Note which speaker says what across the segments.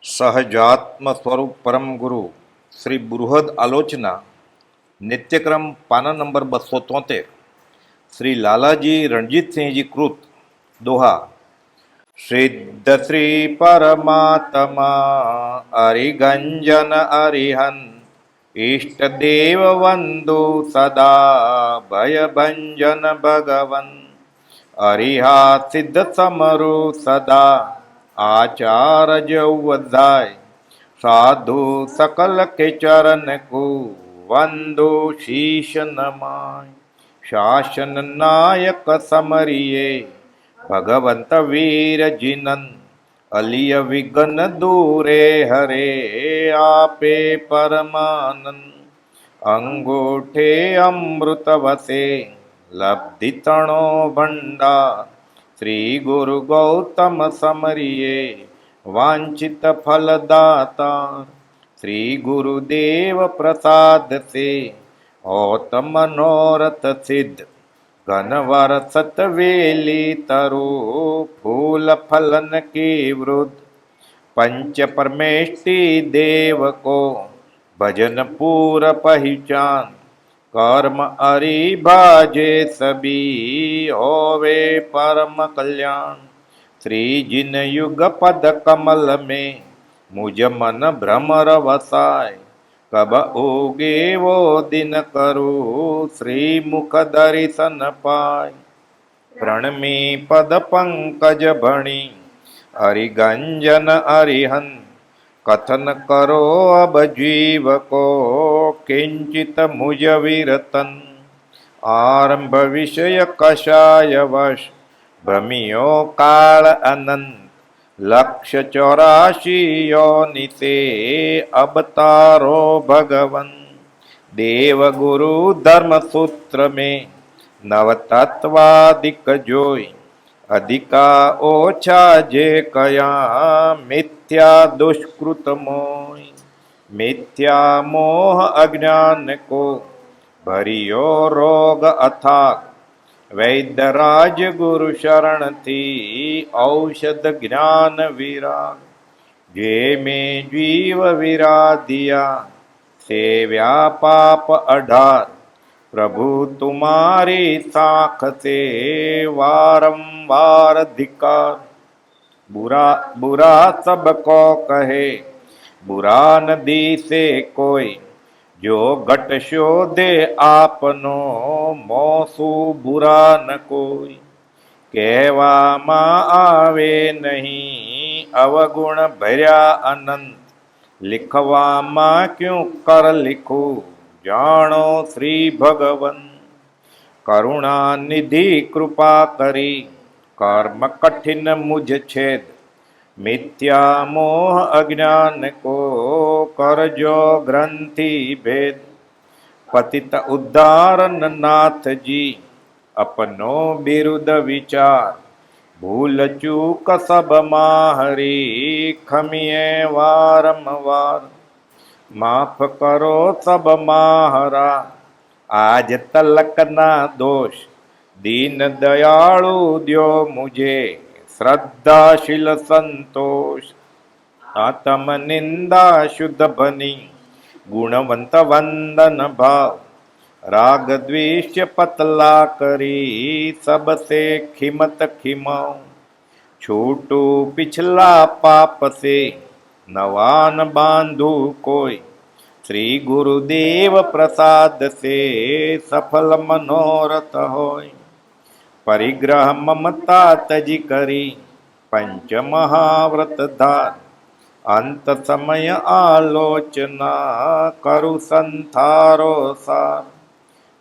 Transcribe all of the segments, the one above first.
Speaker 1: સહજાત્મ સ્વરૂપ પરમ ગુરુ શ્રી બૃહદ આલોચના નિત્યક્રમ પાના નંબર 273 શ્રી લાલાજી રણજીતસિંહજી કૃત દોહા સિદ્ધ શ્રી પરમાત્મા અરિગંજન અરિહન ઈષ્ટદેવ વંદુ સદા ભયભંજન ભગવન અરિહા સિદ્ધ સમરુ સદા આચાર્ય વધાય સાધુ સકલ કે ચરણ કો વંદો શીશ નમાય શાસન નાયક સમરીએ ભગવંત વીર જીનન અલિય વિઘ્ન દૂરે હરે આપે પરમાનંદ અંગૂઠે અમૃત વસે લબ્ધિ તણો ભંડાર શ્રી ગુરુ ગૌતમ સમરીએ વાંછિત ફલદાતા શ્રી ગુરુદેવ પ્રસાદ સે હોત મનોરથ સિદ્ધ ઘનવર સતવેલી તરુ ફૂલ ફલન કી વૃદ્ધ पंच परमेष्टि देव को भजन पूर पहचान कर्म अरि भाजे सभी होवे परम कल्याण श्री जिन युग पद कमल में मुझ मन भ्रमर वसाय कब उगे वो दिन करू श्री मुख दर्शन पाय प्रणमी पद पंकज भणी हरिगंजन हरिहन कथन करो अब जीव को किंचित मुझ विरतन आरंभ विषय कषाय वश भ्रमियो काल अनंत लक्ष्य 84 योनि से अवतारो भगवन देव गुरु धर्म सूत्र में नव तत्वादिक जोई अधिका ओछा जे कया मिथ्या दुष्कृत मोह मिथ्या मोह अज्ञान को भरियो रोग अथाक वैद्यराज गुरु शरण थी औषध ज्ञान विराग जे में जीव विराधिया सेव्या पाप 18 प्रभु तुम्हारी साख से वारंवार धिकार बुरा बुरा सबको कहे बुरा नदी से कोई जो घट शोधे आपनो मोसु बुरा न कोई कहवामा आवे नहीं अवगुण भर्या अनंत लिखवामा क्यों कर लिखू जानो श्री भगवन करुणा निधि कृपा करी कर्म कठिन मुझ छेद मिथ्या मोह अज्ञान को करजो ग्रंथि भेद पतित उद्धारण नाथ जी अपनो बिरुद विचार भूल चूक सब माहरी खमिए वारंवार माफ करो सब माहरा आज तलक ना दोष दीन दयालु द्यो मुझे श्रद्धाशील संतोष आत्म निंदा शुद्ध बनी गुणवंत वंदन भाव राग द्वेष पतला करी सबसे खिमत खिमाओ छूटू पिछला पाप से नवान बांधु कोई श्री गुरुदेव प्रसाद से सफल मनोरथ होय परिग्रह ममता तजी करी पंच महाव्रत धार अंत समय आलोचना करु संथारो सार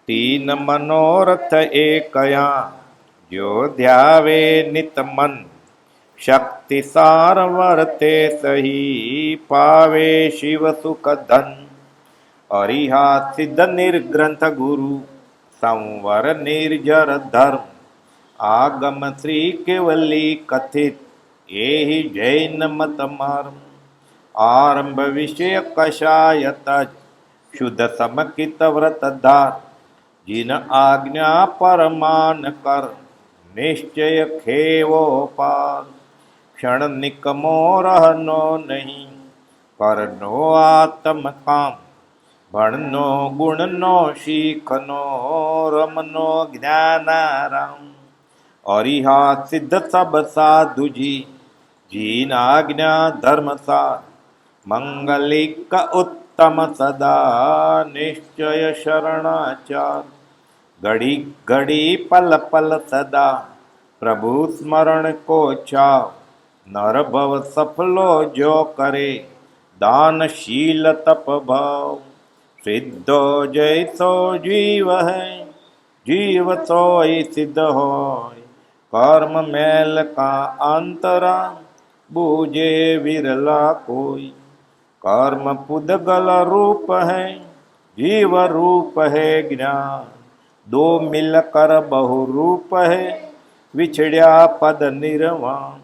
Speaker 1: 3 मनोरथ एकया जो ध्यावे नित मन शक्ति सार वर्ते सही पावे शिव सुख धन अरिहा सिद्ध निर्ग्रंथ गुरु संवर निर्जर धर्म आगम श्री केवली कथित यही जैन मत मार्म आरंभ विषय कषाय तज शुद्ध समकित व्रत धार जिन आज्ञा परमान कर निश्चय खेवो पार क्षण निकमो रहनो नहीं કરનો આત્મ કામ, ભણનો ગુણનો શીખનો, રમનો જ્ઞાનારામ. અરિહા સિદ્ધ સબ સાધુજી, જીના આજ્ઞા ધર્મ સાર. મંગલિક ઉત્તમ સદા, નિશ્ચય શરણાચાર. ઘડી ઘડી પલ પલ સદા, પ્રભુ સ્મરણ કો છાવ. નર ભવ સફલો જો કરે, દાનશીલ તપ ભાવ. સિદ્ધો જૈસો જીવ હૈ, જીવ સોય સિદ્ધ હોય. કર્મ મેલ કા અંતરા, બૂझे વિરલા કોઈ. कर्म पुद्गल रूप है, जीव रूप है ज्ञान. दो मिलकर बहु रूप है, विछड़्या पद निर्वाण.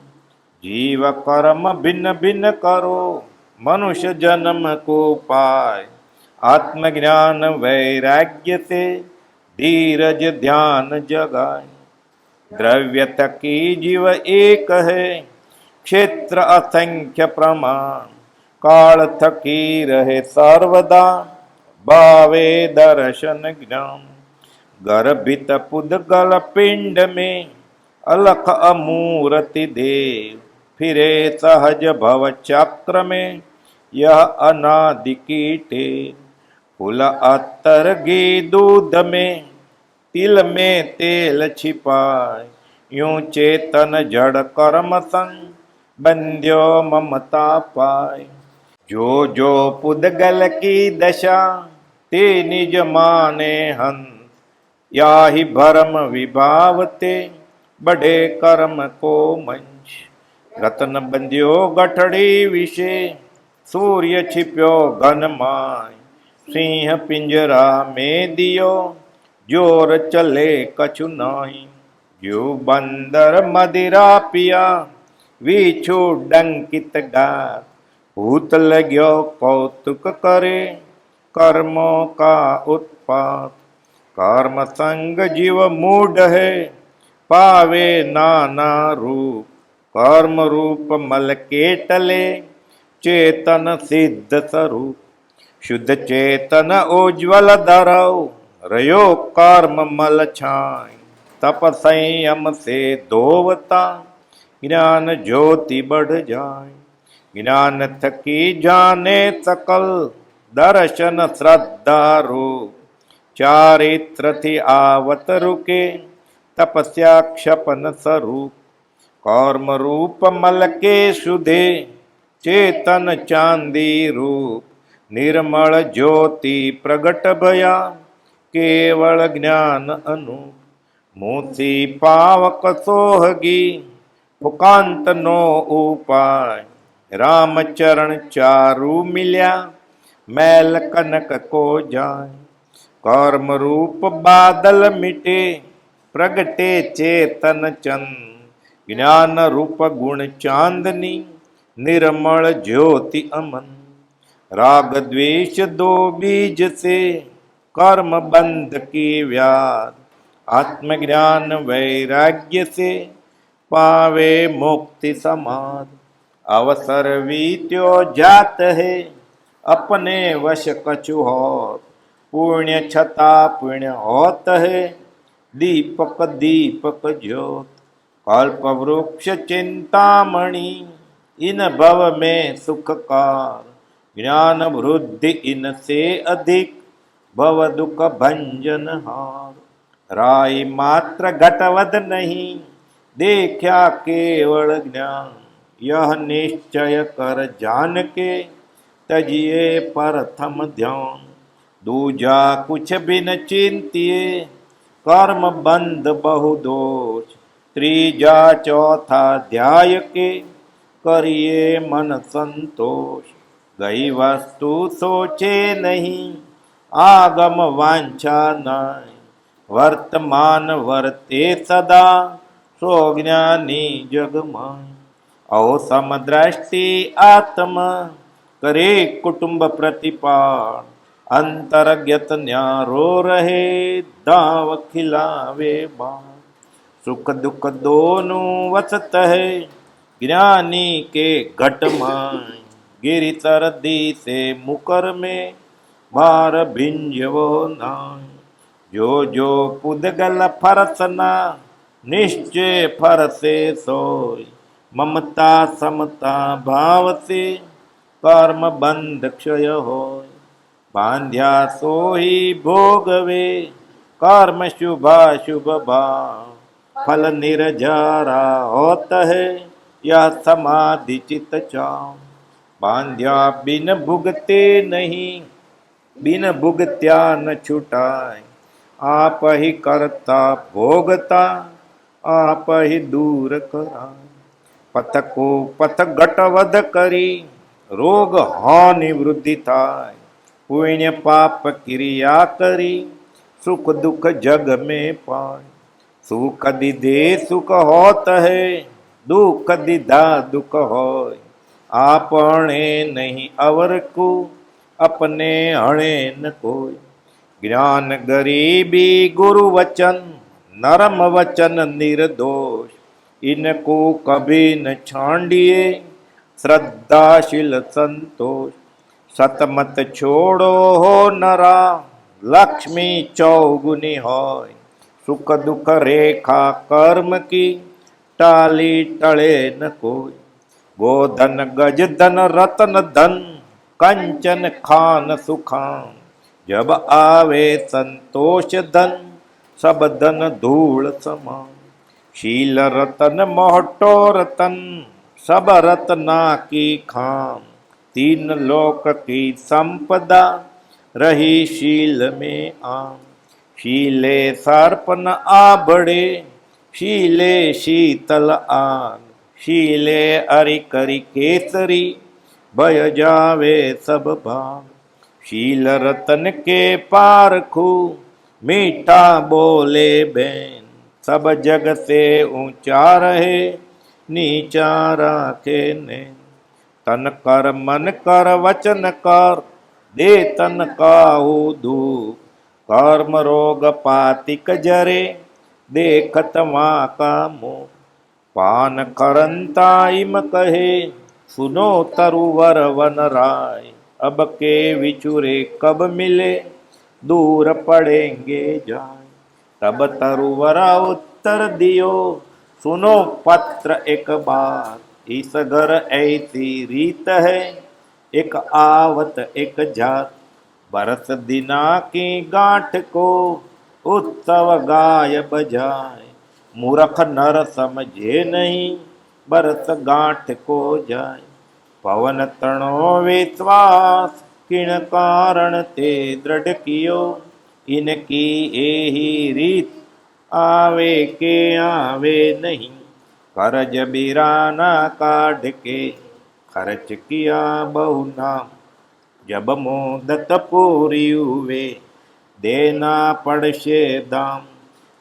Speaker 1: जीव कर्म भिन्न भिन्न करो, मनुष्य जन्म को पाए. आत्मज्ञान वैराग्य से, धीरज ध्यान जगाए. द्रव्य थकी जीव एक है, क्षेत्र असंख्य प्रमाण. काल थकी रहे सर्वदा, भावे दर्शन ज्ञान. गर्भित पुद्गल पिंड में, अलख अमूर्ति देव. फिरे सहज भव चक्र में, यह अनादि की टेव. फूल अत्तर घी दूध में, तिल में तेल छिपाए. यूं चेतन जड़ कर्म संग, बंध्यो ममता पाए. जो जो पुद्गल की दशा, ते निज माने हंस. या ही भरम विभावते, बढ़े कर्म को मंच. रतन बंध्यो गठड़ी विषे, सूर्य छिप्यो घन माय. सिंह पिंजरा में दियो, जोर चले कछु नाई. जो बंदर मदिरा पिया, वीछू डंकित गात. भूत लग्यो कौतुक करे, कर्मों का उत्पात. कर्म संग जीव मूढ़ है, पावे नाना रूप. कर्म रूप मल के टले, चेतन सिद्ध स्वरूप. शुद्ध चेतन उज्ज्वल धरौ, रयो कर्म मल छाय. तप संयम से धोवता, ज्ञान ज्योति बढ़ जाए. ज्ञान थकी जाने सकल, दर्शन श्रद्धा रूप. चारित्र थी आवत रुके, तपस्या क्षपन स्वरूप. कर्म रूप मल के शुद्धे, चेतन चांदी रूप. निर्मल ज्योति प्रगट भया, केवल ज्ञान अनूप. मूसी पावक सोहगी, फुकांत नो उपाय. रामचरण चारु मिल्या, मैल कनक को जाय. कर्म रूप बादल मिटे, प्रगटे चेतन चंद. ज्ञान रूप गुण चांदनी, निर्मल ज्योति अमन. राग द्वेष दो बीज से, कर्म बंध की व्याध. आत्मज्ञान वैराग्य से, पावे मुक्ति समाध. अवसर वीत्यो जात है, अपने वश कछु होत. पुण्य छता पुण्य होत है, दीपक दीपक ज्योत. कल्प वृक्ष चिंतामणि, इन भव में सुखकार. ज्ञान वृद्धि इनसे अधिक, भव दुख भंजन हार. राय मात्र घटवद नहीं, देखा केवल ज्ञान. यह निश्चय कर जान के, तजिए प्रथम ध्यान. दूजा कुछ बिन चिंतिए, कर्म बंध बहु दोष. त्रीजा चौथा ध्याय के, करिए मन संतोष. गई वस्तु सोचे नहीं, आगम वांछा नहीं. वर्तमान वर्ते सदा, सो ज्ञानी जग माय. अहो समदृष्टि आत्मा, करे कुटुंब प्रतिपाल. अंतर्गत न्यारो रहे, दाव खिलावे बाण. सुख दुख दोनों वसत है, ज्ञानी के घट माय. गिरितर दिसे मुकर में भार भिंजवो नाय। जो जो पुदगल फरसना निश्चय फरसे सोय। ममता समता भाव से कर्म बंध क्षय होय। बांध्या सोही भोगवे कर्म शुभाशुभ भाव। फल निर्जरा होत है यह समाधि चित चाव। बांध्या बिन भुगते नहीं बिन भुगत्या न छुटाय। आप ही करता भोगता आप ही दूर कराय। पथ को पथ घटवध करी रोग हानि वृद्धि थाय। पुण्य पाप क्रिया करी सुख दुख जग में पाय। सुख दीधे सुख होत है दुख दीधा दुख होय। आपने नहीं अवर को अपने हणे न कोय। ज्ञान गरीबी गुरु वचन नरम वचन निर्दोष। इनको कभी न छांडिए श्रद्धाशील संतोष। सतमत छोड़ो हो नरा लक्ष्मी चौगुनी होय। सुख दुख रेखा कर्म की टाली टले न कोई। गोधन गज धन रतन धन कंचन खान सुखान। जब आवे संतोष धन सब धन धूल समान। शील रतन मोहटो रतन सब रतना की खान। तीन लोक की संपदा रही शील में आम। शीले सर्पन आबड़े शीले शीतल आग। शीले अरि करी केसरी भय जावे सब भाग। शील रतन के पारखू मीठा बोले बैन। सब जग से ऊंचा रहे नीचा राखे नैन। तन कर मन कर वचन कर दे तन काहू धूप। कर्म रोग पातिक जरे देखत वहाँ का मुँह। पान करंता इम कहे सुनो तरुवर वन राय। अब के विचुरे कब मिले दूर पड़ेंगे जाए। तब तरुवरा उत्तर दियो सुनो पत्र एक बार। इस घर ऐसी रीत है एक आवत एक जात। बरस दिना की गांठ को उत्सव गाय बजाए। मूर्ख नर समझे नहीं बरस गांठ को जाए। पवन तणो विश्वास किण कारण ते दृढ़ कियो। इनकी यही रीत आवे के आवे नहीं। करज बिराना काढ़ के खर्च किया बहु नाम। जब मोदत पूरी हुए देना पड़शे दाम।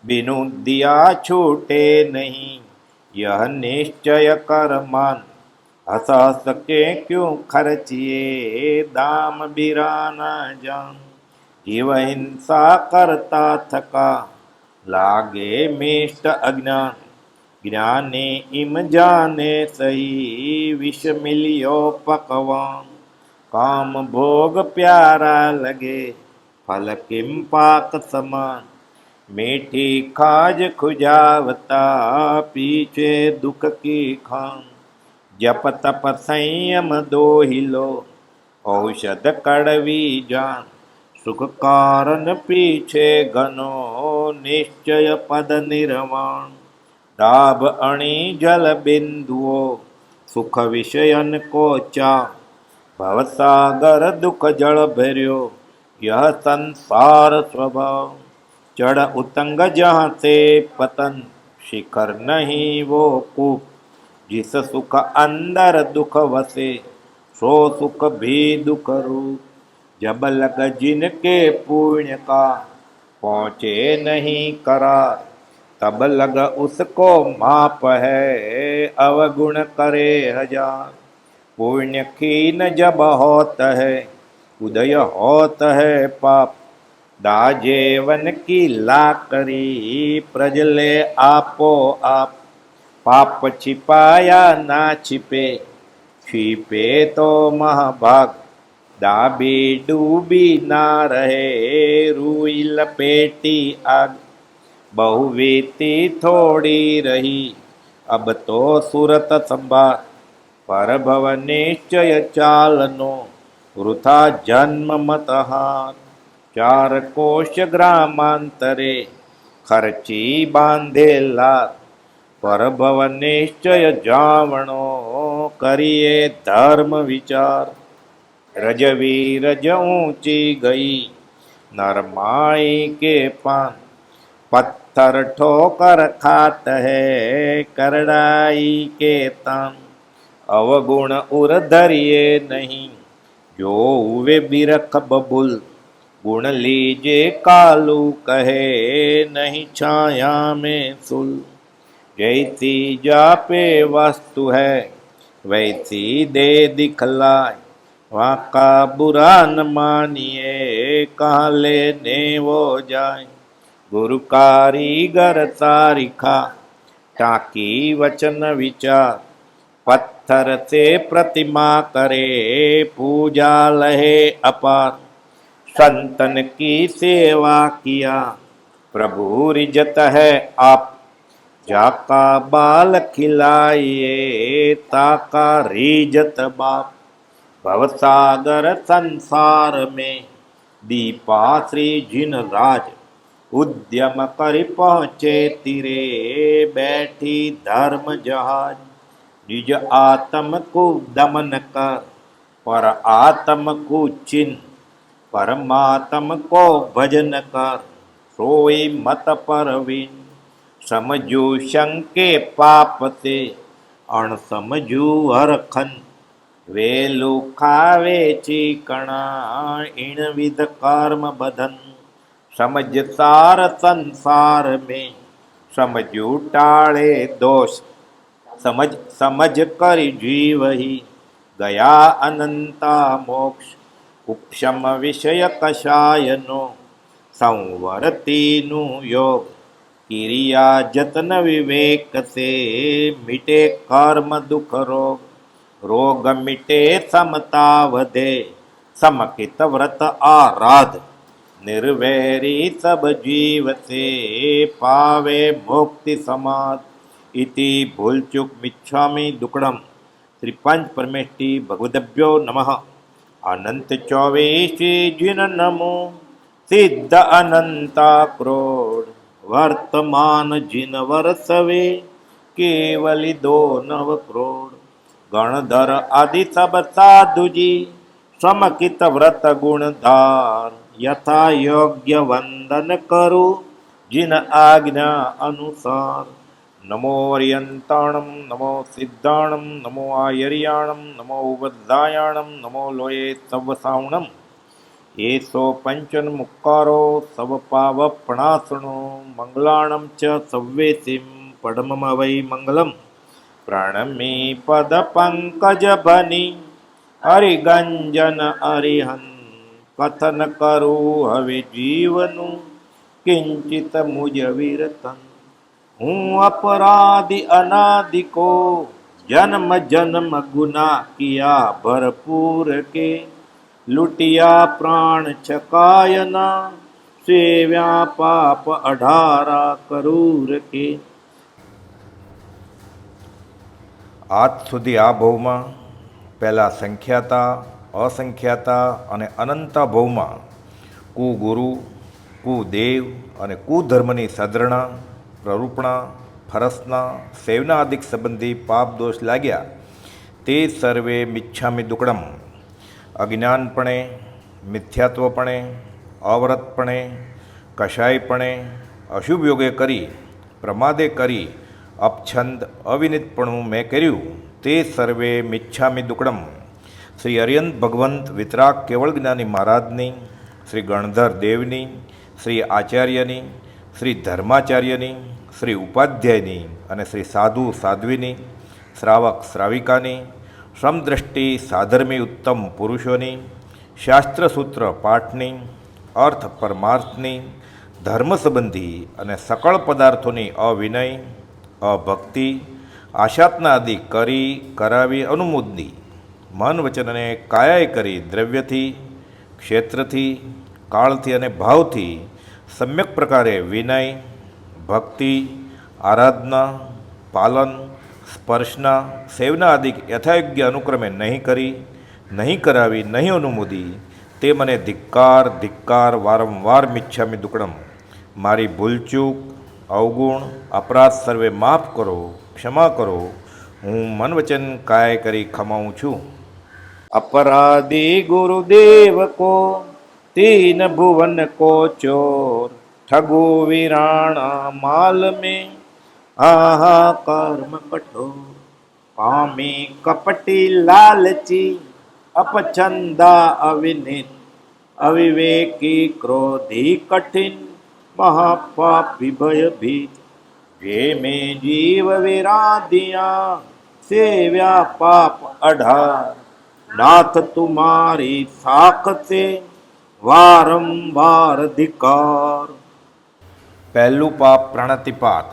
Speaker 1: बिनु दिया छूटे नहीं यह निश्चय कर मान। हंस हंस के क्यों खर्चिए दाम बिराना जान। जीव हिंसा करता थका लागे मिष्ट अज्ञान। ज्ञानी इम जाने सही विष मिलियो पकवान। काम भोग प्यारा लगे फल किम पाक समान। मीठी खाज खुजावता पीछे दुख की खान। जप तप संयम दो हिलो औषध कड़वी जान। सुख कारण पीछे घनो निश्चय पद निर्वाण। डाब अणि जल बिंदुओ सुख विषयन को चा। भवसागर दुख जल भर्यो यह संसार स्वभाव। चढ़ उतंग जहाँ से पतन शिखर नहीं वो कूप। जिस सुख अंदर दुख वसे सो सुख भी दुख रूप। जब लग जिनके पुण्य का पहुँचे नहीं करार। तब लग उसको माप है अवगुण करे हजार। पुण्य खीन जब होत है उदय होत है पाप। दाजेवन की लाकरी प्रजले आपो आप। पाप छिपाया ना छिपे છીપે તો મહાભાગ, દાબી ડૂબી ના રહે, રૂઈ લપેટી આગ, બહુ વીતી થોડી રહી, અબ તો સુરત સંભાર, પરભવ નિશ્ચય ચાલનો, વૃથા જન્મ મતહાર, ચાર કોશ ગ્રામાંતરે, ખર્ચી બાંધેલા, પરભવ નિશ્ચય જાવણો, કરીએ ધર્મ વિચાર, રજવી રજ ઊંચી ગઈ, નરમાઈ કે પાન, પથ્થર ઠોકર ખાત હૈ, કરડાઈ કે તાન, અવગુણ ઉર ધરિए નહીં, જો हुए बिरख बबुल, गुण लीजे कालू कहे, नहीं छाया में सुल, जैसी जापे वस्तु है, वैसी दे दिखलाय, वाका बुरा न मानिए, कहाँ लेने वो जाए, गुरु कारीगर तारिखा, टाकी वचन विचार, पत्थर से प्रतिमा करे, पूजा लहे अपार, संतन की सेवा किया, प्रभु रिजत है आप, जाका बाल खिलाइए, ताका रिजत बाप, भवसागर संसार में, दीपा श्री जिन राज, उद्यम कर पहुँचे तीरे, बैठी धर्म जहाज, निज आत्म को दमन कर, पर आत्म को चिन्ह, परमात्म को भजन कर, सोई मत परवीन, समझू शंके पाप से, अण समझू हरखन, वेलू खावे चीकणा, इन विध कर्म बधन, समझ सार संसार में, समझू टाळे दोष, समझ समझ कर जीव ही, गया अनंता मोक्ष, उपशम विषय कषायनो, संवरतीनु योग, क्रिया जतन विवेक से, मिटे कर्म दुख रोग, रोग मिटे समता वधे, समकित व्रत आराध, निर्वैरी सब जीव से, पावे मुक्ति समाध, इति भूलचूक मिच्छामि दुक्कडम। श्री पंच परमेष्टि भगवदभ्यो नमः। अनंत चौवेशी जिन नमो, सिद्ध अनंता क्रोड, वर्तमान जिन वर्षवे, केवली दो नव क्रोड, गणधर आदि सब साधु जी, समकित व्रत गुणधार, यथा योग्य वंदन करो, जिन आज्ञा अनुसार। नमो अर्यंताणम, नमो सिद्धाणम, नमो आयर्याणम, नमो वज्रायाणम, नमो लोये सवसावणम। एसो पंचन मुक्कारो सव पावपणासनो, मंगलाणं च सव्वेसिं पडममवै मंगलम। प्रणमी पद पंकज भनी, हरिगंजन हरिहन, कथन करू हवे जीवनु, किंचित मुझ विरतन। हूँ अपराधी अनादि को, जन्म जन्म गुनाह किया भरपूर के, लुटिया प्राण छकायना, सेव्या पाप अढारा करूर के। આજ સુધી આ ભવમાં પહેલાં સંખ્યાતા, અસંખ્યાતા અને અનંતા ભવમાં કુગુરુ, કુદેવ અને કુધર્મની સદ્રણા, પ્રરૂપણા, ફરસના, સેવના આદિક સંબંધી પાપ દોષ લાગ્યા, તે સર્વે મિચ્છામિ દુક્કડમ. અજ્ઞાનપણે, મિથ્યાત્વપણે, અવ્રતપણે, કષાયપણે, અશુભ યોગે કરી, પ્રમાદે કરી, અપછંદ અવિનિતપણું મેં કર્યું, તે સર્વે મિચ્છામિ દુક્કડમ. શ્રી અર્યંત ભગવંત વિતરાગ કેવળ જ્ઞાની મહારાજની, શ્રી ગણધર દેવની, શ્રી આચાર્યની, શ્રી ધર્માચાર્યની, શ્રી ઉપાધ્યાયની અને શ્રી સાધુ સાધ્વીની, શ્રાવક શ્રાવિકાની, સમદ્રષ્ટિ સાધર્મી ઉત્તમ પુરુષોની, શાસ્ત્રસૂત્ર પાઠની, અર્થ પરમાર્થની, ધર્મ સંબંધી અને સકળ પદાર્થોની અવિનય, અભક્તિ, આશાત્ના આદિ કરી કરાવી અનુમોદની મન વચન અને કાયાએ કરી દ્રવ્યથી, ક્ષેત્રથી, કાળથી અને ભાવથી સમ્યક પ્રકારે વિનય, ભક્તિ, આરાધના, પાલન, સ્પર્શના, સેવના આદિ યથાયોગ્ય અનુક્રમે નહીં કરી, નહીં કરાવી, નહીં અનુમોદી, તે મને ધિક્કાર ધિક્કાર વારંવાર મિચ્છામિ દુક્કડમ. મારી ભૂલચૂક, અવગુણ, અપરાધ સર્વે માફ કરો, ક્ષમા કરો. હું મન વચન કાય કરી ખમાઉં છું. અપરાધી ગુરુદેવ કો તીન ભુવન કો ચોર, ઠગો વિરાણા માલ में આહા કર્મ કઠોર. પામી કપટી લાલચી, અપછંદા અવિનિત, અવિવેકી ક્રોધી કઠિન, મહાપાપી ભયભીત. જે મેં જીવ વિરાધિયા, સેવ્યા પાપ 18. નાથ તુમારી સાખ સે વારંવાર ધિકાર. પહેલું પાપ પ્રાણાતિપાત.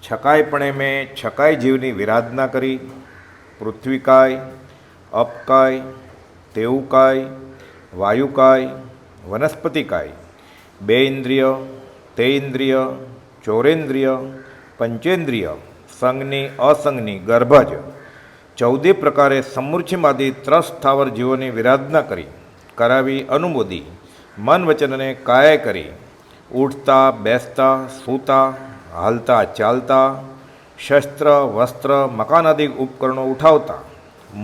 Speaker 1: છકાઈપણે મેં છકાઈ જીવની વિરાધના કરી. પૃથ્વીકાય, અપકાય, તેવુકાય, વાયુકાય, વનસ્પતિકાય, બે ઇન્દ્રિય, તે ઇન્દ્રિય, ચોરેન્દ્રિય, પંચેન્દ્રિય, સંગની અસંગની ગર્ભજ 14 પ્રકારે સમૂર્છિમાદી ત્રસ્થાવર જીવોની વિરાધના કરી, કરાવી, અનુમોદી, મન વચન અને કાયા કરી. ઉઠતા, બેસતા, સૂતા, હાલતા, ચાલતા, શસ્ત્ર, વસ્ત્ર, મકાનાદિક ઉપકરણો ઉઠાવતા,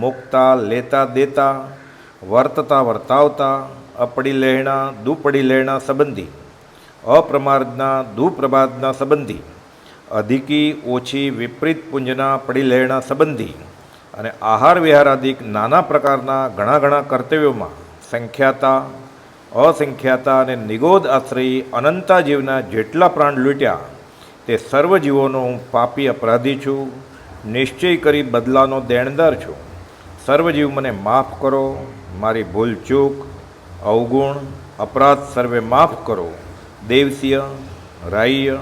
Speaker 1: મૂકતા, લેતા, દેતા, વર્તતા, વર્તાવતા, અપડી લહેણા, દુપડી લહેણા સંબંધી, અપ્રમાદના, દુપ્રમાદના સંબંધી, અધિકી, ઓછી, વિપરીત પુંજના, પડી લહેણા સંબંધી અને આહાર વિહારાદિક નાના પ્રકારના ઘણા કર્તવ્યોમાં સંખ્યાતા, અસંખ્યાતા અને નિગોદ આશ્રયી અનંતા જીવના જેટલા પ્રાણ લૂંટ્યા તે સર્વ જીવોનો હું પાપી અપરાધી છું, નિશ્ચય કરી બદલાનો દેણદાર છું. સર્વ જીવ મને માફ કરો, મારી ભૂલ ચૂક, અવગુણ, અપરાધ સર્વે માફ કરો. દેવસીય, રાહ્ય,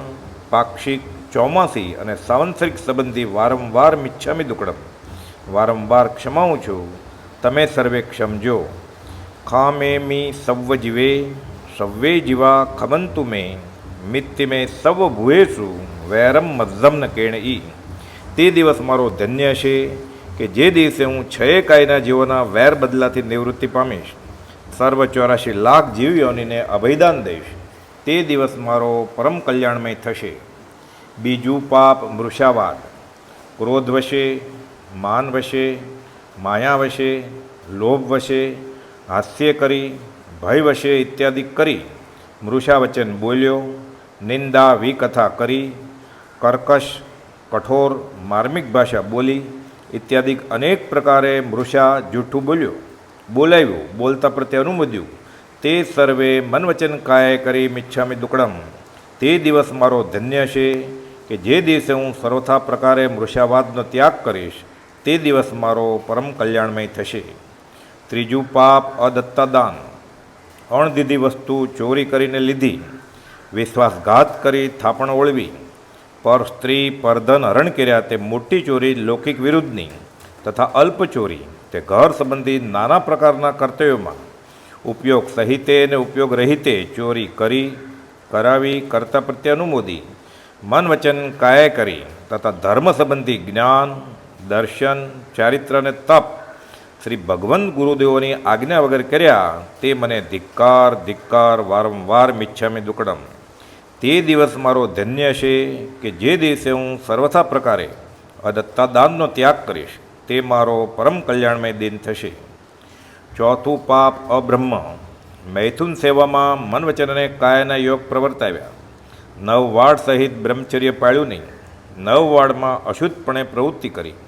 Speaker 1: પાક્ષિક, ચોમાસી અને સાવંસરિક સંબંધી વારંવાર મિચ્છામિ દુક્કડમ. વારંવાર ક્ષમાઉં છું, તમે સર્વે ક્ષમજો. ખામેમી સવ્વ જીવે, સવ્વે જીવા ખમંતુ મે, મિત્તિ મેં સવ ભૂએસુ વૈરમ મજ્જમ ન કેણ ઈ. તે દિવસ મારો ધન્ય છે કે જે દિવસે હું 6 કાયના જીવોના વેર બદલાથી નિવૃત્તિ પામીશ, સર્વ 84 લાખ જીવયોનીને અભયદાન દઈશ. તે દિવસ મારો પરમ કલ્યાણમય થશે. બીજું પાપ મૃષાવાદ. ક્રોધ વશે, માન વશે, માયા વશે, લોભ વશે, હાસ્ય કરી, ભય વશે ઇત્યાદિ કરી મૃષા વચન બોલ્યો, નિંદા વિકથા કરી, કર્કશ, કઠોર, માર્મિક ભાષા બોલી ઇત્યાદિ અનેક પ્રકારે મૃષા જૂઠું બોલ્યો, બોલાવ્યું, બોલતા પ્રત્યે અનુમોદ્યું. તે સર્વે મન વચન કાય કરી મિચ્છામિ દુક્કડમ. તે દિવસ મારો ધન્ય છે કે જે દિવસે હું સર્વથા પ્રકારે મૃષાવાદનો ત્યાગ કરીશ, તે દિવસ મારો પરમ કલ્યાણમય થશે. ત્રીજું પાપ અદત્તાદાન. અણદીધી વસ્તુ ચોરી કરીને લીધી, વિશ્વાસઘાત કરી થાપણ ઓળવી, પર સ્ત્રી પરધન હરણ કર્યા તે મોટી ચોરી લૌકિક વિરુદ્ધની, તથા અલ્પ ચોરી તે ઘર સંબંધી નાના પ્રકારના કર્તવ્યોમાં ઉપયોગ સહિતે અને ઉપયોગ રહિતે ચોરી કરી, કરાવી, કરતા પ્રત્યે અનુમોદી, મન વચન કાયા કરી તથા ધર્મ સંબંધી જ્ઞાન, દર્શન, ચારિત્ર અને તપ શ્રી ભગવંત ગુરુદેવોની આજ્ઞા વગર કર્યા, તે મને ધિક્કાર ધિક્કાર વારંવાર મિચ્છામિ દુક્કડમ. તે દિવસ મારો ધન્ય છે કે જે દિવસે હું સર્વથા પ્રકારે અદત્તાદાનનો ત્યાગ કરીશ, તે મારો પરમ કલ્યાણમય દિન થશે. ચોથું પાપ અબ્રહ્મ. મૈથુન સેવામાં મન વચન અને કાયાના યોગ પ્રવર્તાવ્યા. 9 વાડ સહિત બ્રહ્મચર્ય પાળ્યું નહીં. 9 વાડમાં અશુદ્ધપણે પ્રવૃત્તિ કરી.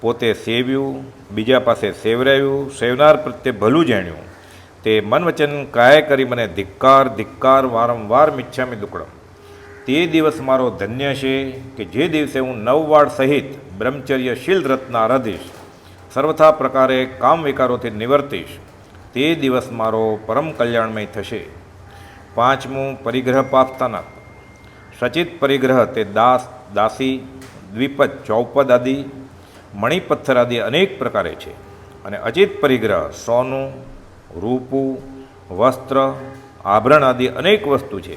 Speaker 1: પોતે સેવ્યું, બીજા પાસે સેવરાયું, સેવનાર પ્રત્યે ભલું જાણ્યું. તે મન વચન કાયા કરી મને ધિક્કાર ધિક્કાર વારંવાર મિચ્છામિ દુક્કડમ. તે દિવસ મારો ધન્ય છે કે જે દિવસે હું 9 વાડ સહિત બ્રહ્મચર્યશીલ રત્ન આરાધીશ, સર્વથા પ્રકારે કામ વિકારોથી નિવર્તીશ. તે દિવસ મારો પરમ કલ્યાણમય થશે. પાંચમું પરિગ્રહ પાપસ્થાનક. સચિત પરિગ્રહ તે દાસ, દાસી, દ્વિપદ, ચૌપદ આદિ, મણિપથ્થર આદિ અનેક પ્રકારે છે. અને અચિત પરિગ્રહ સોનું, રૂપું, વસ્ત્ર, આભરણ આદિ અનેક વસ્તુ છે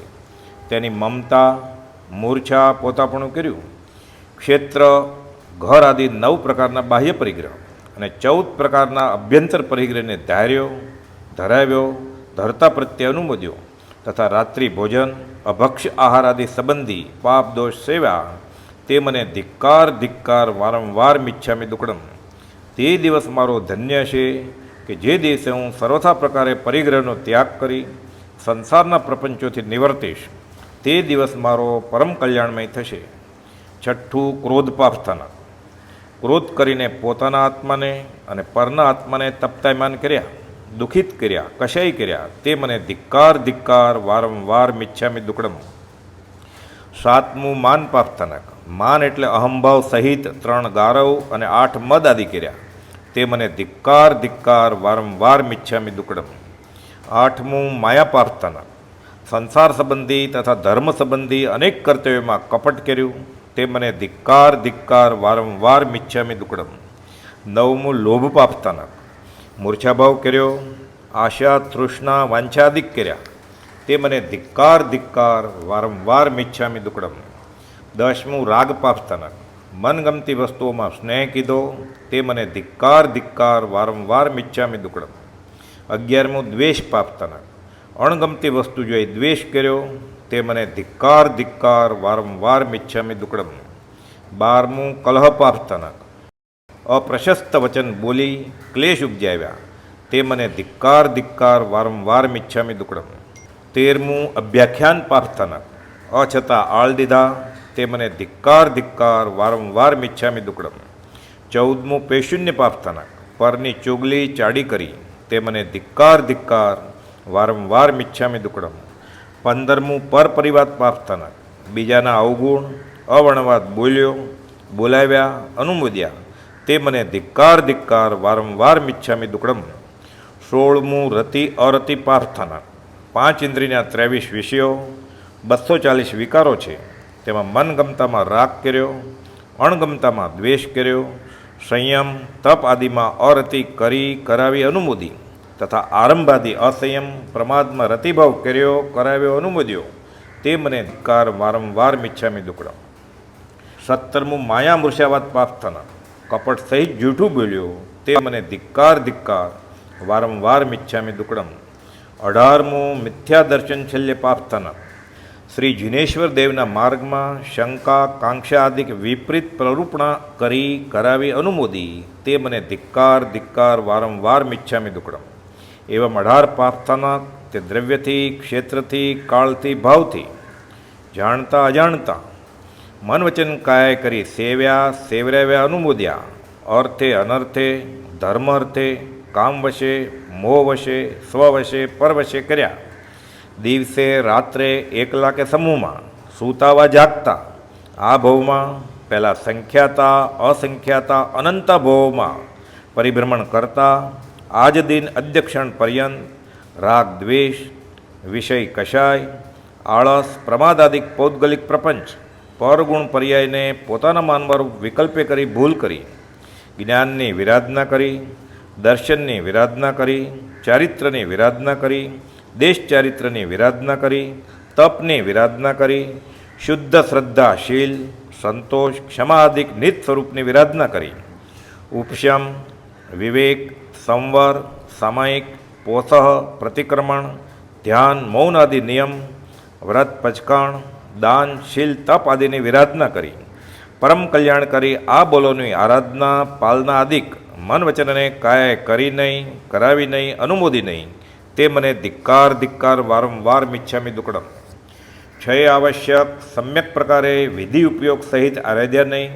Speaker 1: તેની મમતા, મૂર્છા, પોતાપણું કર્યું. ક્ષેત્ર, ઘર આદિ 9 પ્રકારના બાહ્ય પરિગ્રહ અને 14 પ્રકારના અભ્યંતર પરિગ્રહને ધાર્યો, ધરાવ્યો, ધરતા પ્રત્યે અનુમોદ્યો તથા રાત્રિ ભોજન, અભક્ષ્ય આહાર આદિ સંબંધી પાપ દોષ સેવા તે મને ધિક્કાર ધિક્કાર વારંવાર મિચ્છામિ દુક્કડમ. તે દિવસ મારો ધન્ય છે કે જે દિવસે હું સર્વથા પ્રકારે પરિગ્રહનો ત્યાગ કરી સંસારના પ્રપંચોથી નિવર્તીશ. તે દિવસ મારો પરમ કલ્યાણમય થશે. છઠ્ઠું, ક્રોધ પાપસ્થાન. ક્રોધ કરીને પોતાના આત્માને અને પરના આત્માને તપ્તાયમાન કર્યા, દુઃખિત કર્યા, કશાય કર્યા તે મને ધિક્કાર ધિક્કાર વારંવાર મિચ્છામિ દુક્કડમ. સાતમું, માન પાપસ્થાનક. માન એટલે અહંભાવ સહિત 3 ગારવ અને 8 મદ આદિ કર્યા તે મને ધિક્કાર ધિક્કાર વારંવાર મિચ્છામિ દુક્કડમ. આઠમું, માયા પાપસ્થાનક. સંસાર સંબંધી તથા ધર્મ સંબંધી અનેક કર્તવ્યોમાં કપટ કર્યું તે મને ધિક્કાર ધિક્કાર વારંવાર મિચ્છામિ દુક્કડમ. નવમું, લોભ પાપસ્થાનક. મૂર્છાભાવ કર્યો, આશા, તૃષ્ણા, વાંછાદિક કર્યા તે મને ધિક્કાર ધિક્કાર વારંવાર મિચ્છામિ દુક્કડમ. દસમું, રાગ પાપસ્થાનક. મનગમતી વસ્તુઓમાં સ્નેહ કીધો તે મને ધિક્કાર ધિક્કાર વારંવાર મિચ્છામિ દુક્કડમ. 11મું, દ્વેષ પાપસ્થાનક. અણગમતી વસ્તુ જોઈ દ્વેષ કર્યો તે મને ધિક્કાર ધિક્કાર વારંવાર મિચ્છામિ દુક્કડમ. 12મું, કલહ પાપસ્થાનક. અપ્રશસ્ત વચન બોલી ક્લેશ ઉપજાવ્યા તે મને ધિક્કાર ધિક્કાર વારંવાર મિચ્છામિ દુક્કડમ. 13મું, અભ્યાખ્યાન પાપસ્થાનક. અછતાં આળ દીધા તે મને ધિક્કાર ધિક્કાર વારંવાર મિચ્છામિ દુક્કડમ. 14મું, પૈશુન્ય પાપસ્થાનક. પરની ચુગલી ચાડી કરી તે મને ધિક્કાર ધિક્કાર વારંવાર મિચ્છામિ દુક્કડમ. 15મું, પરપરિવાદ પાપસ્થાનક. બીજાના અવગુણ, અવર્ણવાદ બોલ્યો, બોલાવ્યા, અનુમોદ્યા તે મને ધિક્કાર ધિક્કાર વારંવાર મિચ્છામિ દુક્કડમ. 16મું, રતિ અરતિ પાપસ્થાનક. 5 ઇન્દ્રિયના 23 વિષયો, 240 વિકારો છે તેમાં મનગમતામાં રાગ કર્યો, અણગમતામાં દ્વેષ કર્યો, સંયમ, તપ આદિમાં અરતિ કરી કરાવી અનુમોદી તથા આરંભાદી અસંયમ, પ્રમાદમાં રતિભાવ કર્યો, કરાવ્યો, અનુમોદ્યો તે મને ધિક્કાર વારંવાર મિચ્છામિ દુક્કડમ. 17મું, માયા મૂર્છાવાદ પાપસ્થાનક. કપટ સહિત જૂઠું બોલ્યો તે મને ધિક્કાર ધિક્કાર વારંવાર મિચ્છામિ દુક્કડમ. 18મું, મિથ્યા દર્શન છલ્ય પાપસ્થાનક. શ્રી જિનેશ્વર દેવના માર્ગમાં શંકા, કાંક્ષા આદિક વિપરીત પ્રરૂપણા કરી કરાવી અનુમોદી તે મને ધિક્કાર ધિક્કાર વારંવાર મિચ્છામિ દુક્કડમ. એવા 18 પાપસ્થાનક તે દ્રવ્યથી, ક્ષેત્રથી, કાળથી, ભાવથી, જાણતા અજાણતા, મન વચન કાય કરી સેવ્યા, સેવરાવ્યા, અનુમોદ્યા, અર્થે અનર્થે, ધર્મ અર્થે, કામ વશે, મોહ વશે, સ્વવશે, પરવશે કર્યા. દિવસે, રાત્રે, એકલા કે સમૂહમાં, સૂતાવા જાગતા, આ ભવમાં, પહેલાં સંખ્યાતા, અસંખ્યાતા, અનંતા ભવોમાં પરિભ્રમણ કરતા, આજ દિન અદ્યક્ષણ પર્યંત રાગ દ્વેષ, વિષય કશાય, આળસ, પ્રમાદાદિક પૌદ્ગલિક પ્રપંચ, પરગુણ પર્યાયને પોતાના માનવારૂપ વિકલ્પે કરી ભૂલ કરી, જ્ઞાનની વિરાધના કરી, દર્શનની વિરાધના કરી, ચારિત્રની વિરાધના કરી, દેશ ચારિત્રની વિરાધના કરી, તપની વિરાધના કરી, શુદ્ધ શ્રદ્ધા, શીલ, સંતોષ, ક્ષમાદિક નિત સ્વરૂપની વિરાધના કરી, ઉપશમ, વિવેક, સંવર, સામાયિક, પોસહ, પ્રતિક્રમણ, ધ્યાન, મૌન આદિ નિયમ, વ્રત, પચકાણ, દાન, શીલ, તપ આદિની વિરાધના કરી, પરમ કલ્યાણ કરી આ બોલોની આરાધના, પાલના આદિક મન વચનને કાય કરી નહીં, કરાવી નહીં, અનુમોદી નહીં તે મને ધિક્કાર ધિક્કાર વારંવાર મિચ્છામિ દુક્કડમ. ક્ષય આવશ્યક સમ્યક પ્રકારે વિધિ ઉપયોગ સહિત આરાધ્યા નહીં,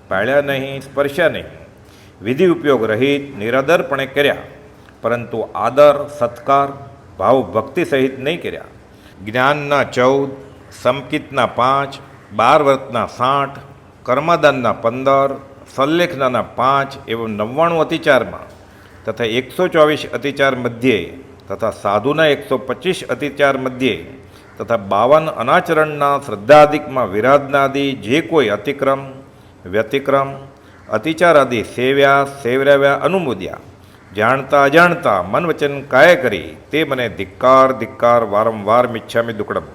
Speaker 1: પાળ્યા નહીં, સ્પર્શ્યા નહીં, વિધિ ઉપયોગ રહિત નિરાદરપણે કર્યા, પરંતુ આદર, સત્કાર, ભાવ ભક્તિ સહિત નહીં કર્યા. જ્ઞાનના 14, સમકિતના 5, 12 વ્રતના 60, કર્માદાનના 15, સલ્લેખનાના 5 એવં 99 અતિચારમાં તથા 124 અતિચાર મધ્યે તથા સાધુના 125 અતિચાર મધ્યે તથા 52 અનાચરણના શ્રદ્ધાદિકમાં વિરાધનાદિ જે કોઈ અતિક્રમ, વ્યતિક્રમ, અતિચાર આદિ સેવ્યા, સેવરાવ્યા, અનુમોદ્યા જાણતા અજાણતા મન વચન કાય કરી તે મને ધિક્કાર ધિક્કાર વારંવાર મિચ્છામિ દુક્કડમ.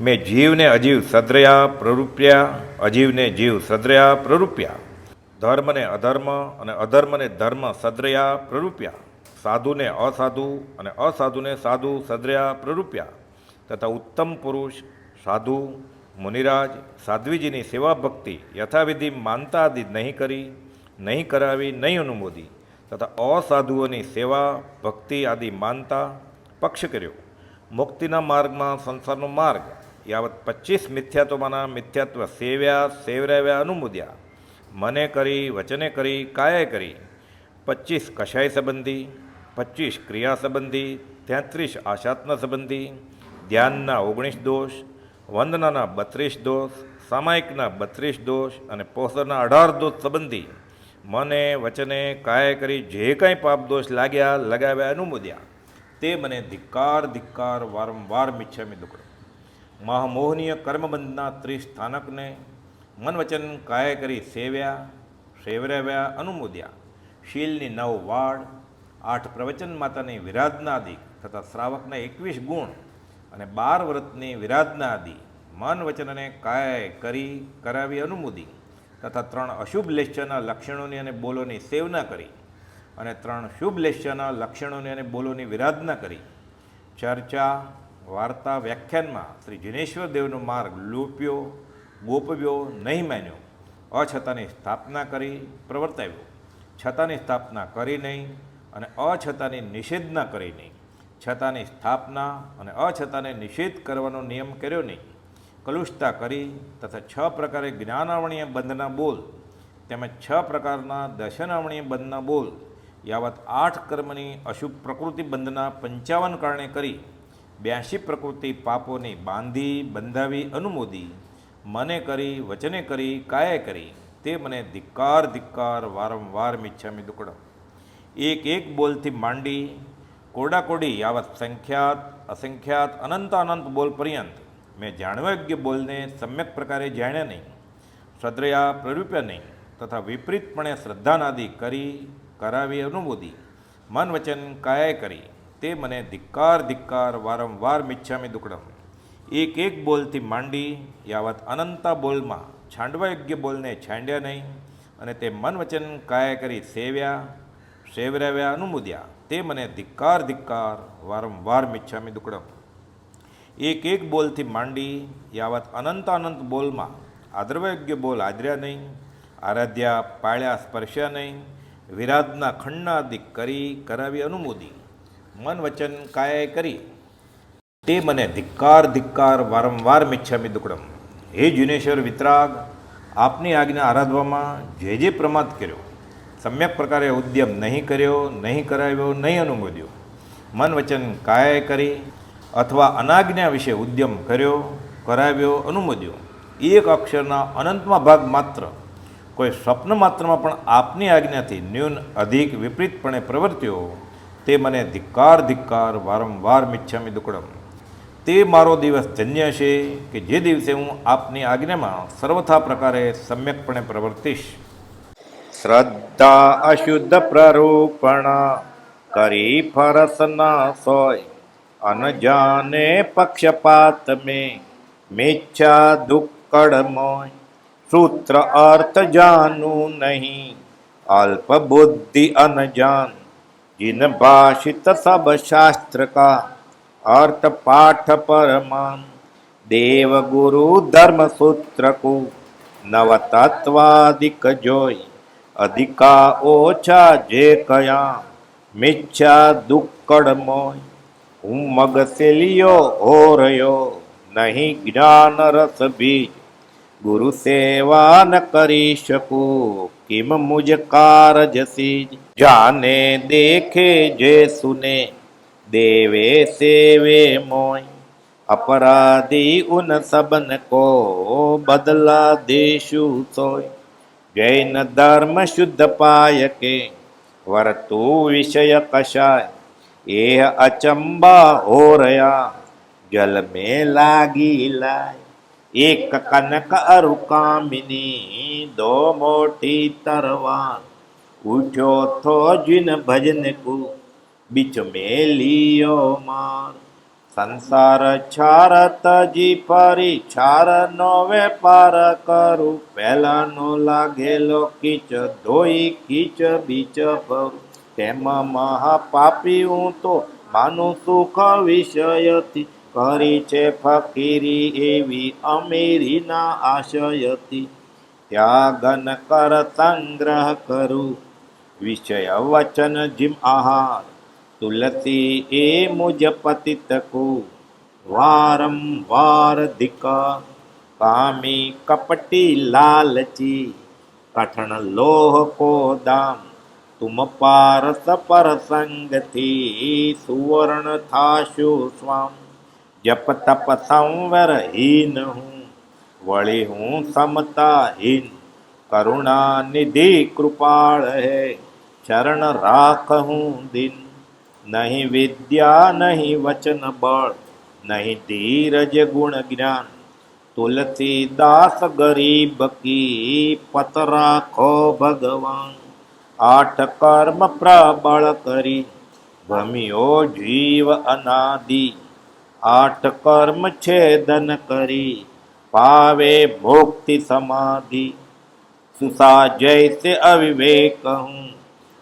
Speaker 1: મેં જીવને અજીવ સદ્રયા પ્રરૂપ્યા, અજીવને જીવ સદ્રયા પ્રરૂપ્યા, ધર્મને અધર્મ અને અધર્મને ધર્મ સદ્રયા પ્રરૂપ્યા, સાધુને અસાધુ અને અસાધુને સાધુ સદ્રયા પ્રરૂપ્યા, તથા ઉત્તમ પુરુષ સાધુ મુનિરાજ સાધ્વીજીની સેવા ભક્તિ યથાવિધિ માનતા આદિ નહીં કરી, નહીં કરાવી, નહીં અનુમોદી, તથા અસાધુઓની સેવા ભક્તિ આદિ માનતા પક્ષ કર્યો. મુક્તિના માર્ગમાં સંસારનો માર્ગ યાવત 25 મિથ્યાત્વમાંના મિથ્યાત્વ સેવ્યા સેવરાવ્યા અનુમોદ્યા, મને કરી વચને કરી કાયે કરી. 25 કષાય સંબંધી, 25 ક્રિયા સંબંધી, 33 આશાત્ન સંબંધી, ધ્યાનના 19 દોષ, વંદનાના 32 દોષ, સામાયિકના 32 દોષ અને પોષણના 18 દોષ સંબંધી મને વચને કાય કરી જે કાંઈ પાપ દોષ લાગ્યા લગાવ્યા અનુમોદ્યા તે મને ધિક્કાર ધિક્કાર વારંવાર મિચ્છામિ દુક્કડમ. મહામોહનીય કર્મબંધના 30 સ્થાનકને મન વચન કાય કરી સેવ્યા સેવરાવ્યા અનુમોદ્યા, શીલની 9 વાડ, 8 પ્રવચન માતાની વિરાધનાદિ તથા શ્રાવકના 21 ગુણ અને 12 વ્રતની વિરાધનાદિ મન વચનને કાય કરી કરાવી અનુમોદી, તથા 3 અશુભ લેશ્યના લક્ષણોની અને બોલોની સેવના કરી અને 3 શુભ લેશ્યના લક્ષણોની અને બોલોની વિરાધના કરી. ચર્ચા વાર્તા વ્યાખ્યાનમાં શ્રી જિનેશ્વર દેવનો માર્ગ લોપ્યો ગોપવ્યો નહીં માન્યો, અછતાની સ્થાપના કરી પ્રવર્તાવ્યો, છતાની સ્થાપના કરી નહીં અને અછતાની નિષેધના કરી નહીં, છતાની સ્થાપના અને અછતાને નિષેધ કરવાનો નિયમ કર્યો નહીં, કલુષતા કરી તથા 6 પ્રકારે જ્ઞાનાવણીય બંધના બોલ તેમજ 6 પ્રકારના દર્શનાવણીય બંધના બોલ યાવત 8 કર્મની અશુભ પ્રકૃતિ બંધના 55 કારણે કરી 82 પ્રકૃતિ પાપોની બાંધી બંધાવી અનુમોદી, મને કરી વચને કરી કાયે કરી તે મને ધિક્કાર ધિક્કાર વારંવાર મિચ્છામિ દુક્કડમ. એક એક બોલથી માંડી કોડાકોડી યાવત સંખ્યાત અસંખ્યાત અનંત અનંત બોલ પર્યંત મેં જાણવા યોગ્ય બોલને સમ્યક પ્રકારે જાણ્યા નહીં, શ્રદ્ધયા પ્રરૂપ્યા નહીં, તથા વિપરીતપણે શ્રદ્ધાનાદિ કરી કરાવી અનુમોદી, મન વચન કાયે કરી તે મને ધિક્કાર ધિક્કાર વારંવાર મિચ્છામિ દુક્કડમ. એક એક બોલથી માંડી યાવત અનંતા બોલમાં છાંડવા યોગ્ય બોલને છાંડ્યા નહીં અને તે મન વચન કાયે કરી સેવ્યા સેવરાવ્યા અનુમોદ્યા તે મને ધિક્કાર ધિક્કાર વારંવાર મિચ્છામિ દુક્કડમ. એક એક બોલથી માંડી યાવત અનંત અનંત બોલમાં આદરવાયોગ્ય બોલ આદર્યા નહીં, આરાધ્યા પાળ્યા સ્પર્શ્યા નહીં, વિરાધના ખંડનાદિક કરી કરાવી અનુમોદી, મન વચન કાયે કરી તે મને ધિક્કાર ધિક્કાર વારંવાર મિચ્છામિ દુક્કડમ. હે જિનેશ્વર વિતરાગ, આપની આજ્ઞા આરાધવામાં જે પ્રમાદ કર્યો, સમ્યક પ્રકારે ઉદ્યમ નહીં કર્યો, નહીં કરાવ્યો, નહીં અનુમોદ્યો, મન વચન કાયે કરી અથવા અનાજ્ઞા વિશે ઉદ્યમ કર્યો કરાવ્યો અનુમોદ્યો, એક અક્ષરના અનંતમાં ભાગ માત્ર કોઈ સ્વપ્ન માત્રમાં પણ આપની આજ્ઞાથી ન્યૂન અધિક વિપરીતપણે પ્રવર્ત્યો તે મને ધિક્કાર ધિક્કાર વારંવાર મિચ્છામિ દુક્કડમ. તે મારો દિવસ ધન્ય છે કે જે દિવસે હું આપની આજ્ઞામાં સર્વથા પ્રકારે સમ્યકપણે પ્રવર્તીશ. શ્રદ્ધા અશુદ્ધ પ્રરૂપણ કરી ફરસના સોય, અનજાને પક્ષપાત મેં મિચ્છા દુક્કડ મોય, સૂત્ર અર્થ જાનું નહીં અલ્પ બુદ્ધિ અનજાન, जिन भाषित सब शास्त्र का अर्थ पाठ परमान, देव गुरु धर्म सूत्र को नव तत्वादिक जोय, अधिका ओछा जे कया मिच्छा दुक्कड़ मोय, હું મગસેલિયો હો રહ્યો નહીં જ્ઞાન રસ બીજ, ગુરુ સેવા ન કરી શકું કિમ મુજ કારજ સીજ, જાને દેખે જે સુને દેવે સેવે મોય, अपराधी उन सबन को बदला देशु सोय, जैन धर्म शुद्ध पाय के वर्तु विषय कषाय, यह अचंबा हो रया जल में लागी लाय, एक कनक अरु कामिनी दो मोटी तरवार, ઉઠ્યો થો જીન ભજન કુ બીચ મેલિયો માર સંસાર છાર તજી ફરી છાર નો વેપાર કરું પહેલા નો લાગેલો કીચ ધોઈ કીચ બીચ ભરું તેમાં મહાપાપી હું તો માનું સુખ વિષયથી કરી છે ફકીરી એવી અમીરીના આશયથી ત્યાગન કર સંગ્રહ કરું વિષય વચન જીમ આહાર તુલસી એ મુજ પતિત કો વારંવાર ધિકાર કામી કપટી લાલચી કઠણ લોહ કો દામ તુમ પારસ પર સંગથી સુવર્ણ થાશો સ્વામ જપ તપ સંવર હીન હું વળી હું સમતાહીન કરુણા નિધિ કૃપાળ હે ચરણ રાખું દિન નહીં વિદ્યા નહીં વચન બળ નહીં ધીરજ ગુણ જ્ઞાન તુલસીદાસ ગરીબ કી પત રાખો ભગવાન આઠ કર્મ પ્રબળ કરી ભમ્યો જીવ અનાદિ આઠ કર્મ છેદન કરી પાવે ભોક્તિ સમાધિ સુસા જૈસે અવિવેક હું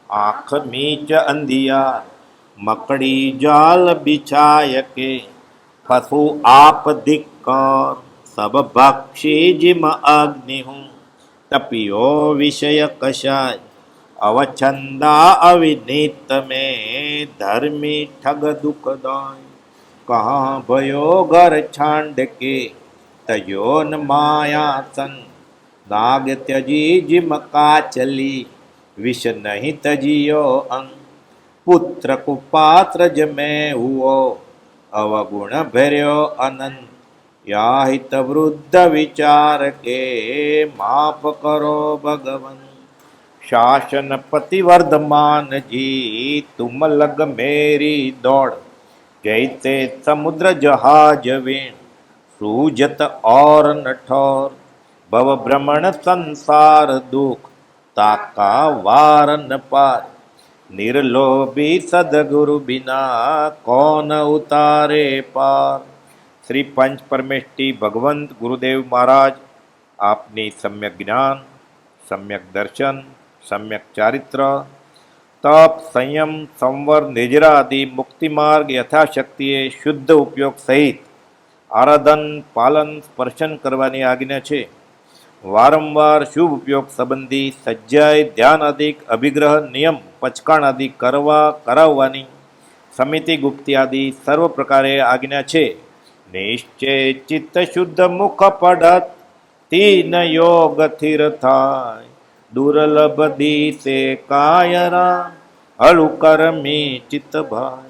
Speaker 1: આંખ મીચ અંધિયાર મકડી જાલ બિછાય કે ફસુ આપ ધિક્કાર સબ ભક્ષી જીમ અગ્નિ હું તપિયો વિષય કશાય અવછંદા અવિનીત में धर्मी ठग दुखदाय कहाँ भयो घर छांड के तयो न माया संग नाग त्यजी जिम का चली विष नहीं तजियो अंग पुत्र कुपात्र जमे हुओ अवगुण भर्यो अनंत या हित वृद्ध विचार के माफ करो भगवन शासन पतिवर्धमान जी तुम लग मेरी दौड़ जैसे समुद्र जहाज वेण सूजत और न ठौर भव भ्रमण संसार दुख ताका वार न पार निर्लोभी सदगुरु बिना कौन उतारे पार। श्री पंच परमेष्टि भगवंत गुरुदेव महाराज आपनी सम्यक ज्ञान सम्यक दर्शन सम्यक चारित्र तप संयम संवर निजरा आदि मुक्ति मार्ग यथाशक्तिए शुद्ध उपयोग सहित आराधन पालन स्पर्शन करवानी आज्ञा छे। वारंवार शुभ उपयोग संबंधी सज्जाय ध्यान आदि अभिग्रह नियम पचकाण आदि करवा कराववानी समिति गुप्ति आदि सर्व प्रकारे आज्ञा छे। निश्चय चित्त शुद्ध मुख पढ़त तीन योग थिर थाय दुर्लभ दिसे कायरा हलु करमी चित्त भाई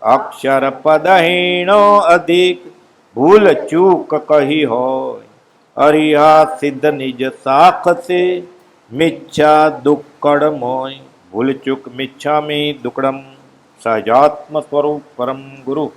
Speaker 1: अक्षर पदहीणो अधिक भूल चूक कही होय अरिहा सिद्ध निज साख से मिच्छा दुक्कड़ मोय भूल चूक मिच्छामि दुक्कड़म सहजात्म स्वरूप परम गुरु।